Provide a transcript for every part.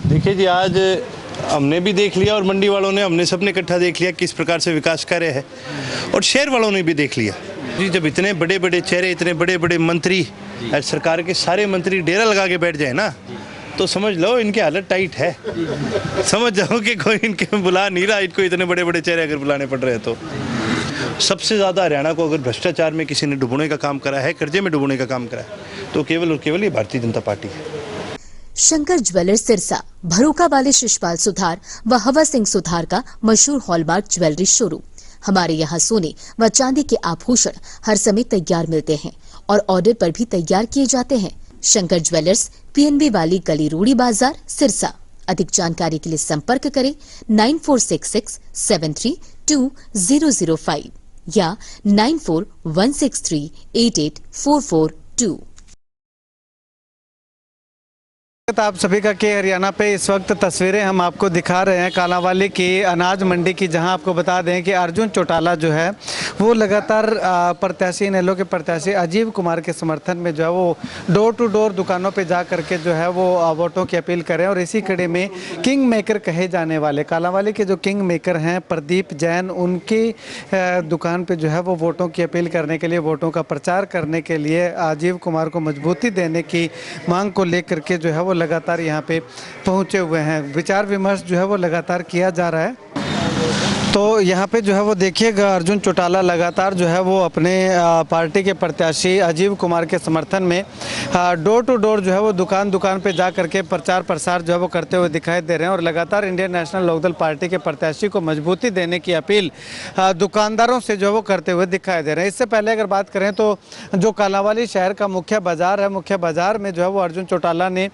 देखिए जी, आज हमने भी देख लिया और मंडी वालों ने, हमने सबने इकट्ठा देख लिया किस प्रकार से विकास कार्य है, और शहर वालों ने भी देख लिया जी। जब इतने बड़े बड़े चेहरे, इतने बड़े बड़े मंत्री, सरकार के सारे मंत्री डेरा लगा के बैठ जाए ना, तो समझ लो इनकी हालत टाइट है। समझ जाओ कि कोई इनके बुला नहीं रहा, इनको इतने बड़े बड़े चेहरे अगर बुलाने पड़ रहे हैं तो। सबसे ज़्यादा हरियाणा को अगर भ्रष्टाचार में किसी ने डुबोने का काम करा है, कर्जे में डुबोने का काम करा है, तो केवल और केवल ये भारतीय जनता पार्टी है। शंकर ज्वेलर्स सिरसा, भरोका वाले शिशपाल सुथार व हवा सिंह सुथार का मशहूर हॉलमार्क ज्वेलरी शोरूम। हमारे यहाँ सोने व चांदी के आभूषण हर समय तैयार मिलते हैं और ऑर्डर पर भी तैयार किए जाते हैं। शंकर ज्वेलर्स, PNB वाली गली, रूड़ी बाजार, सिरसा। अधिक जानकारी के लिए संपर्क करें 9466732005 या 9416388442। आप सभी का के हरियाणा पे इस वक्त तस्वीरें हम आपको दिखा रहे हैं कालांवाली की अनाज मंडी की, जहां आपको बता दें कि अर्जुन चौटाला जो है वो लगातार प्रत्याशी, इनेलो के प्रत्याशी अजीव कुमार के समर्थन में जो है वो डोर टू डोर दुकानों पे जा करके जो है वो वोटों की अपील करें। और इसी कड़ी में किंग मेकर कहे जाने वाले कालांवाली के जो किंग मेकर हैं प्रदीप जैन, उनकी दुकान पर जो है वो वोटों की अपील करने के लिए, वोटों का प्रचार करने के लिए अजीव कुमार को मजबूती देने की मांग को लेकर के जो है वो लगातार यहाँ पे पहुँचे हुए हैं। विचार विमर्श जो है वो लगातार किया जा रहा है। तो यहाँ पे जो है वो देखिएगा अर्जुन चौटाला लगातार जो है वो अपने पार्टी के प्रत्याशी अजीव कुमार के समर्थन में डोर टू डोर जो है वो दुकान दुकान पे जा करके प्रचार प्रसार जो है वो करते हुए दिखाई दे रहे हैं और लगातार इंडियन नेशनल लोकदल पार्टी के प्रत्याशी को मजबूती देने की अपील दुकानदारों से जो है वो करते हुए दिखाई दे रहे हैं। इससे पहले अगर बात करें तो जो कालांवाली शहर का मुख्य बाजार है, मुख्य बाजार में जो है वो अर्जुन चौटाला ने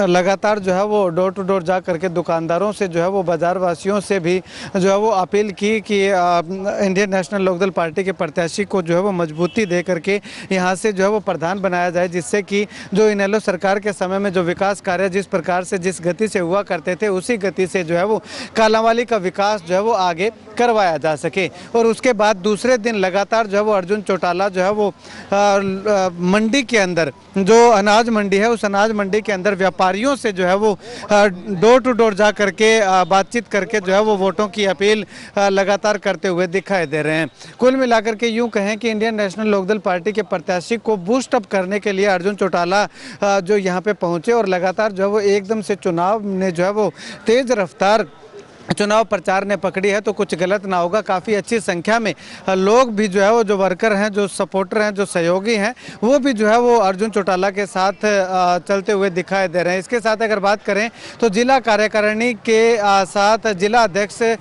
लगातार जो है वो डोर टू डोर जा करके दुकानदारों से जो है वो बाजार वासियों से भी जो है वो अपील की कि इंडियन नेशनल लोकदल पार्टी के प्रत्याशी को जो है वो मजबूती दे करके यहाँ से जो है वो प्रधान बनाया जाए, जिससे कि जो इनेलो सरकार के समय में जो विकास कार्य जिस प्रकार से, जिस गति से हुआ करते थे, उसी गति से जो है वो कालांवाली का विकास जो है वो आगे करवाया जा सके। और उसके बाद दूसरे दिन लगातार जो है वो अर्जुन चौटाला जो है वो मंडी के अंदर, जो अनाज मंडी है, उस अनाज मंडी के अंदर व्यापारियों से जो है वो डोर टू डोर जा करके बातचीत करके जो है वो वोटों की अपील लगातार करते हुए दिखाई दे रहे हैं। कुल मिलाकर के यूं कहें कि इंडियन नेशनल लोकदल पार्टी के प्रत्याशी को बूस्ट अप करने के लिए अर्जुन चौटाला जो यहां पे पहुंचे और लगातार जो है वो एकदम से चुनाव ने जो है वो तेज रफ्तार चुनाव प्रचार ने पकड़ी है। तो कुछ गलत ना होगा, काफ़ी अच्छी संख्या में लोग भी जो है वो, जो वर्कर हैं, जो सपोर्टर हैं, जो सहयोगी हैं, वो भी जो है वो अर्जुन चौटाला के साथ चलते हुए दिखाई दे रहे हैं। इसके साथ अगर बात करें तो जिला कार्यकारिणी के साथ जिला अध्यक्ष जो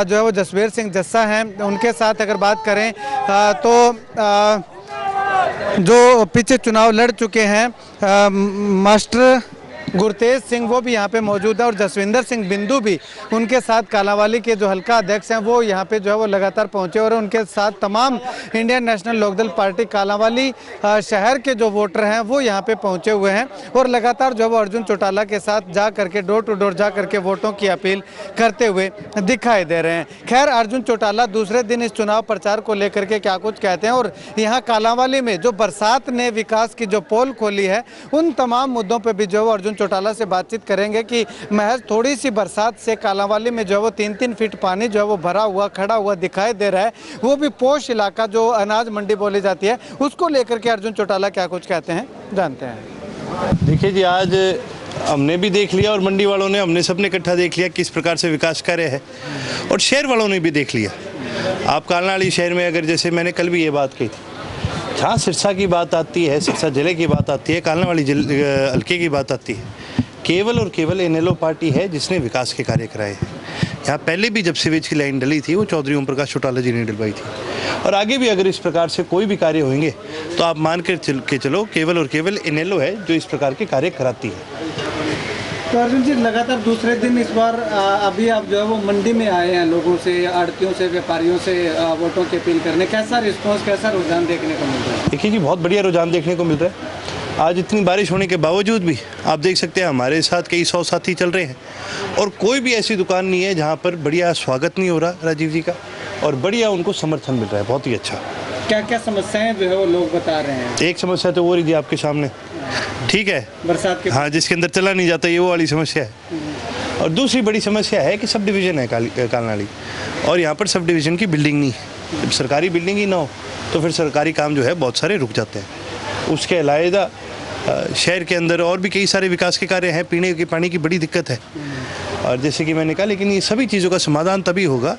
है वो जसवीर सिंह जस्सा हैं, उनके साथ अगर बात करें तो जो पीछे चुनाव लड़ चुके हैं मास्टर गुरतेज सिंह, वो भी यहाँ पे मौजूद है और जसविंदर सिंह बिंदु भी उनके साथ कालांवाली के जो हल्का अध्यक्ष हैं वो यहाँ पे जो है वो लगातार पहुँचे और उनके साथ तमाम Indian National Lokdal party Kalanwali शहर के जो वोटर हैं वो यहाँ पे पहुँचे हुए हैं और लगातार जो है वो अर्जुन चौटाला के साथ जा करके डोर टू डोर जा करके वोटों की अपील करते हुए दिखाई दे रहे हैं। खैर, अर्जुन चौटाला दूसरे दिन इस चुनाव प्रचार को लेकर के क्या कुछ कहते हैं और यहाँ कालांवाली में जो बरसात ने विकास की जो पोल खोली है, उन तमाम मुद्दों पर भी जो है अर्जुन चौटाला से बातचीत करेंगे कि महज थोड़ी सी बरसात से कालांवाली में जो है वो 3-3 फीट पानी जो है वो भरा हुआ, खड़ा हुआ दिखाई दे रहा है। वो भी पोश इलाका जो अनाज मंडी बोली जाती है, उसको लेकर के अर्जुन चौटाला क्या कुछ कहते हैं, जानते हैं। देखिए जी, आज हमने भी देख लिया और मंडी वालों ने, हमने सबने इकट्ठा देख लिया किस प्रकार से विकास कार्य है, और शहर वालों ने भी देख लिया। आप कालांवाली शहर में अगर, जैसे मैंने कल भी ये बात कही थी, जहाँ सिरसा की बात आती है, सिरसा जिले की बात आती है, कालांवाली हल्के की बात आती है, केवल और केवल इनेलो पार्टी है जिसने विकास के कार्य कराए हैं। यहाँ पहले भी जब सीवेज की लाइन डली थी वो चौधरी ओम प्रकाश चौटाला जी ने डलवाई थी, और आगे भी अगर इस प्रकार से कोई भी कार्य होंगे तो आप मान कर चलो केवल और केवल इनेलो है जो इस प्रकार के कार्य कराती है। तो अर्जुन जी, लगातार दूसरे दिन इस बार अभी आप जो है वो मंडी में आए हैं, लोगों से, आड़तियों से, व्यापारियों से वोटों की अपील करने, कैसा रिस्पॉन्स, कैसा रुझान देखने को मिल रहा है? देखिए जी, बहुत बढ़िया रुझान देखने को मिल रहा है। आज इतनी बारिश होने के बावजूद भी आप देख सकते हैं हमारे साथ कई 100 साथी चल रहे हैं, और कोई भी ऐसी दुकान नहीं है जहाँ पर बढ़िया स्वागत नहीं हो रहा राजीव जी का, और बढ़िया उनको समर्थन मिल रहा है। बहुत ही अच्छा। क्या क्या समस्याएं जो है वो लोग बता रहे हैं? एक समस्या तो वो रही थी आपके सामने, ठीक है, बरसात के हाँ, जिसके अंदर चला नहीं जाता, ये वो वाली समस्या है। और दूसरी बड़ी समस्या है कि सब डिवीज़न है कालनाली, और यहाँ पर सब डिवीज़न की बिल्डिंग नहीं है। जब सरकारी बिल्डिंग ही ना हो तो फिर सरकारी काम जो है बहुत सारे रुक जाते हैं। उसके अलावा शहर के अंदर और भी कई सारे विकास के कार्य हैं, पीने के पानी की बड़ी दिक्कत है। और जैसे कि मैंने कहा, लेकिन ये सभी चीज़ों का समाधान तभी होगा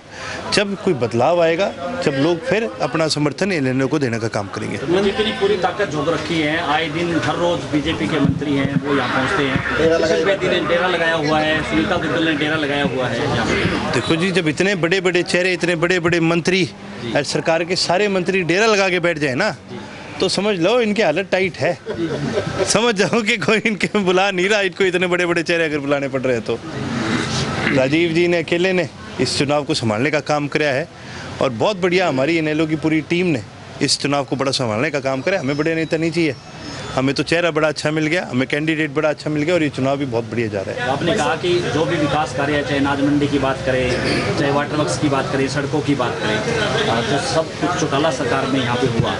जब कोई बदलाव आएगा, जब लोग फिर अपना समर्थन एनएलओ को देने का काम करेंगे। बीजेपी ने पूरी ताकत झोंक रखी है, आए दिन हर रोज बीजेपी के मंत्री हैं वो यहाँ पहुँचते हैं। सुशील बेदी ने डेरा लगाया हुआ है, सुनीता दुग्गल ने डेरा लगाया हुआ है यहाँ पे। देखो जी, जब इतने बड़े बड़े चेहरे, इतने बड़े बड़े मंत्री, सरकार के सारे मंत्री डेरा लगा के बैठ जाए ना, तो समझ लो इनकी हालत टाइट है। समझ जाओ कि कोई इनके बुला नहीं रहा, इनको इतने बड़े बड़े चेहरे अगर बुलाने पड़ रहे हैं तो। राजीव जी ने अकेले ने इस चुनाव को संभालने का काम किया है, और बहुत बढ़िया हमारी एनएलओ की पूरी टीम ने इस चुनाव को बड़ा संभालने का काम करा। हमें बड़े नेता नहीं चाहिए, हमें तो चेहरा बड़ा अच्छा मिल गया, हमें कैंडिडेट बड़ा अच्छा मिल गया, और ये चुनाव भी बहुत बढ़िया जा रहा है। आपने कहा कि जो भी विकास कार्य है, चाहे अनाज मंडी की बात करें, चाहे वाटर वर्क्स की बात करें, सड़कों की बात करें, तो सब कुछ चौटाला सरकार में यहाँ पे हुआ।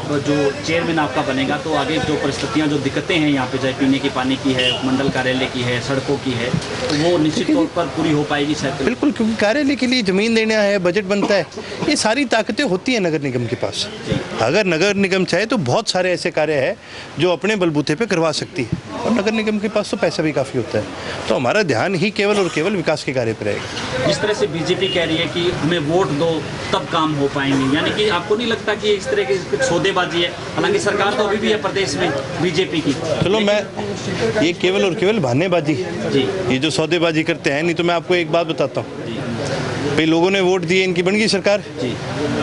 तो जो चेयरमैन आपका बनेगा तो आगे जो परिस्थितियाँ, जो दिक्कतें हैं यहाँ पे, चाहे पीने के पानी की है, मंडल कार्यालय की है, सड़कों की है, तो वो निश्चित तौर पर पूरी हो पाएगी शायद। बिल्कुल, क्योंकि कार्यालय के लिए ज़मीन देना है, बजट बनता है, ये सारी ताकतें होती हैं नगर निगम के पास। अगर नगर निगम चाहे तो बहुत सारे ऐसे कार्य हैं जो अपने बलबूते पे करवा सकती है, और नगर निगम के पास तो पैसा भी काफ़ी होता है। तो हमारा ध्यान ही केवल और केवल विकास के कार्य पर रहेगा। जिस तरह से बीजेपी कह रही है कि हमें वोट दो तब काम हो पाएंगे, यानी कि आपको नहीं लगता कि इस तरह की कुछ सौदेबाजी है? हालांकि सरकार तो अभी भी है प्रदेश में बीजेपी की। चलो, मैं ये केवल और केवल बहानेबाजी है जी, ये जो सौदेबाजी करते हैं। नहीं तो मैं आपको एक बात बताता हूँ, भाई लोगों ने वोट दिए, इनकी बन गई सरकार, जी,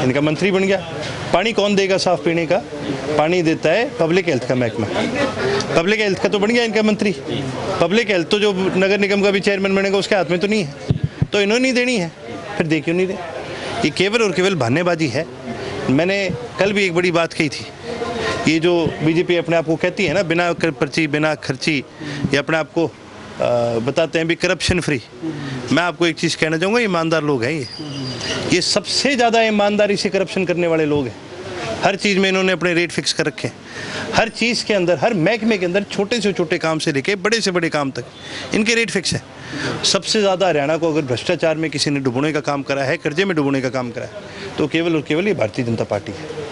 इनका मंत्री बन गया। पानी कौन देगा साफ पीने का? पानी देता है पब्लिक हेल्थ का महकमा। पब्लिक हेल्थ का तो बन गया इनका मंत्री। पब्लिक हेल्थ तो जो नगर निगम का भी चेयरमैन बनेगा उसके हाथ में तो नहीं है, तो इन्होंने नहीं देनी है, फिर दे क्यों नहीं दे? ये केवल और केवल बहानेबाजी है। मैंने कल भी एक बड़ी बात कही थी, ये जो बीजेपी अपने आप को कहती है ना, बिना पर्ची बिना खर्ची, ये अपने आप को बताते हैं भी करप्शन फ्री। मैं आपको एक चीज़ कहना चाहूँगा, ईमानदार लोग हैं ये सबसे ज़्यादा ईमानदारी से करप्शन करने वाले लोग हैं। हर चीज़ में इन्होंने अपने रेट फिक्स कर रखे हैं। हर चीज़ के अंदर, हर महकमे के अंदर, छोटे से छोटे काम से लेके बड़े से बड़े काम तक इनके रेट फिक्स है। सबसे ज़्यादा हरियाणा को अगर भ्रष्टाचार में किसी ने डुबोने का काम करा है, कर्जे में डुबोने का काम करा है, तो केवल और केवल ये भारतीय जनता पार्टी है।